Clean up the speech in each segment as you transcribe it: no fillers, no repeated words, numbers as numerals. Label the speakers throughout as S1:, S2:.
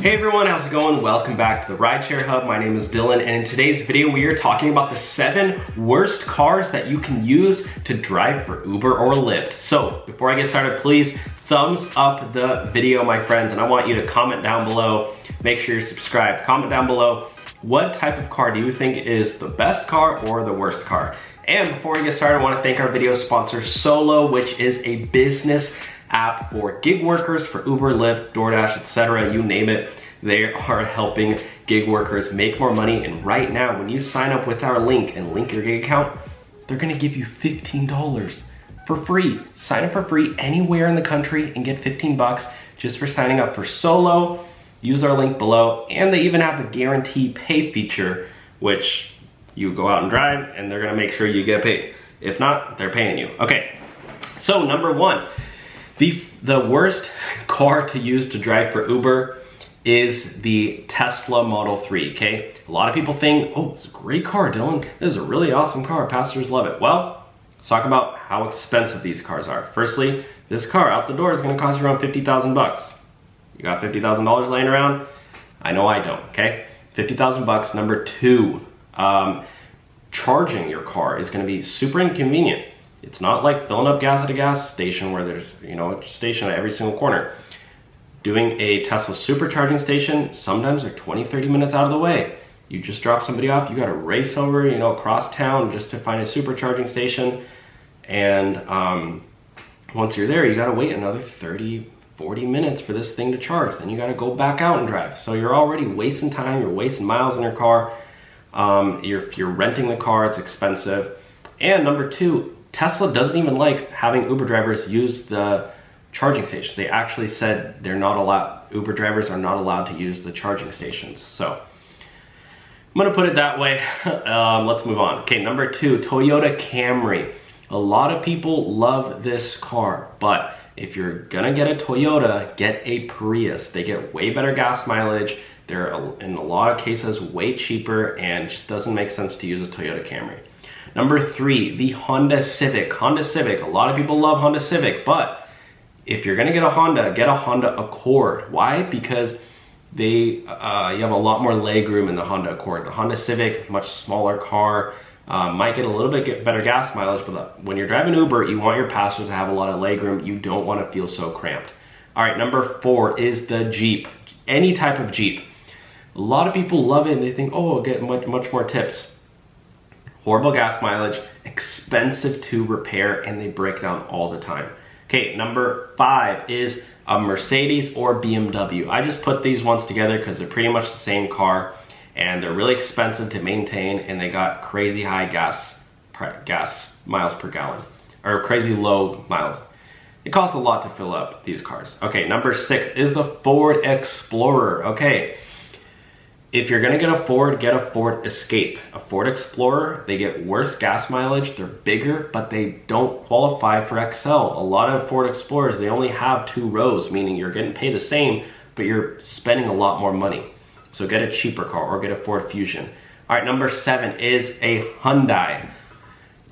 S1: Hey everyone, how's it going? Welcome back to the Rideshare Hub. My name is Dylan, and in today's video we are talking about the 7 worst cars that you can use to drive for Uber or Lyft. So before I get started, please thumbs up the video, my friends, and I want you to comment down below. Make sure you're subscribed. Comment down below, what type of car do you think is the best car or the worst car? And before we get started, I want to thank our video sponsor Solo, which is a business app for gig workers for Uber, Lyft, DoorDash, etc. You name it. They are helping gig workers make more money. And right now, when you sign up with our link and link your gig account, they're gonna give you $15 for free. Sign up for free anywhere in the country and get 15 bucks just for signing up for Solo. Use our link below. And they even have a guarantee pay feature, which you go out and drive and they're gonna make sure you get paid. If not, they're paying you. Okay, so number 1. The worst car to use to drive for Uber is the Tesla Model 3, okay? A lot of people think, oh, it's a great car, Dylan. This is a really awesome car, passengers love it. Well, let's talk about how expensive these cars are. Firstly, this car out the door is gonna cost you around 50,000 bucks. You got $50,000 laying around? I know I don't, okay? 50,000 bucks. Number 2, charging your car is gonna be super inconvenient. It's not like filling up gas at a gas station where there's, a station at every single corner. Doing a Tesla supercharging station, sometimes they're 20-30 minutes out of the way. You just drop somebody off, you gotta race over, across town just to find a supercharging station. And once you're there, you gotta wait another 30-40 minutes for this thing to charge. Then you gotta go back out and drive. So you're already wasting time, you're wasting miles in your car. If you're renting the car, it's expensive. And number 2, Tesla doesn't even like having Uber drivers use the charging station. They actually said Uber drivers are not allowed to use the charging stations. So I'm gonna put it that way. Let's move on. Okay, number 2, Toyota Camry. A lot of people love this car, but if you're gonna get a Toyota, get a Prius. They get way better gas mileage. They're in a lot of cases way cheaper, and just doesn't make sense to use a Toyota Camry. Number 3, the Honda Civic. Honda Civic, a lot of people love Honda Civic, but if you're gonna get a Honda Accord. Why? Because you have a lot more legroom in the Honda Accord. The Honda Civic, much smaller car, might get a little bit better gas mileage, but when you're driving Uber, you want your passengers to have a lot of legroom. You don't wanna feel so cramped. All right, number 4 is the Jeep. Any type of Jeep. A lot of people love it and they think, oh, I'll get much more tips. Horrible gas mileage, expensive to repair, and they break down all the time. Okay, number 5 is a Mercedes or BMW. I just put these ones together because they're pretty much the same car, and they're really expensive to maintain, and they got crazy high gas miles per gallon, or crazy low miles. It costs a lot to fill up these cars. Okay, number 6 is the Ford Explorer. Okay. If you're gonna get a Ford Escape. A Ford Explorer, they get worse gas mileage, they're bigger, but they don't qualify for XL. A lot of Ford Explorers, they only have 2 rows, meaning you're getting paid the same, but you're spending a lot more money. So get a cheaper car or get a Ford Fusion. All right, number 7 is a Hyundai.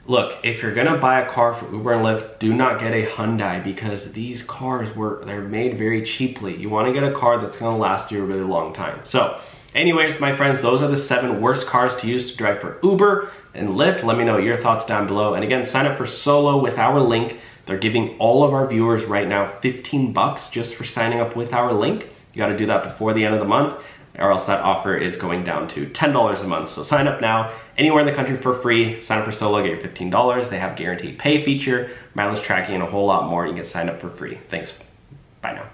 S1: Look, if you're gonna buy a car for Uber and Lyft, do not get a Hyundai because these cars they're made very cheaply. You wanna get a car that's gonna last you a really long time. So, anyways, my friends, those are the 7 worst cars to use to drive for Uber and Lyft. Let me know your thoughts down below. And again, sign up for Solo with our link. They're giving all of our viewers right now 15 bucks just for signing up with our link. You gotta do that before the end of the month, or else that offer is going down to $10 a month. So sign up now, anywhere in the country for free. Sign up for Solo, get your $15. They have guaranteed pay feature, mileage tracking, and a whole lot more. You can get signed up for free. Thanks, bye now.